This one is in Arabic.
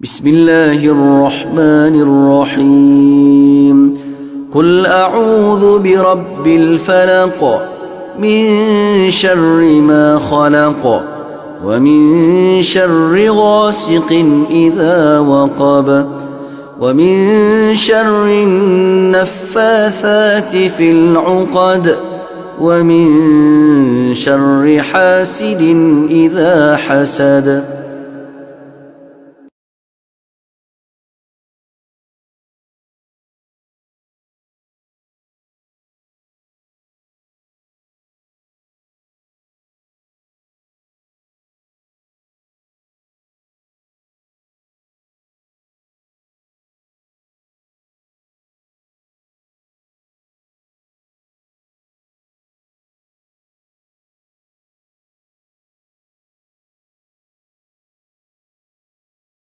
بسم الله الرحمن الرحيم قل أعوذ برب الفلق من شر ما خلق ومن شر غاسق إذا وقب ومن شر النفاثات في العقد ومن شر حاسد إذا حسد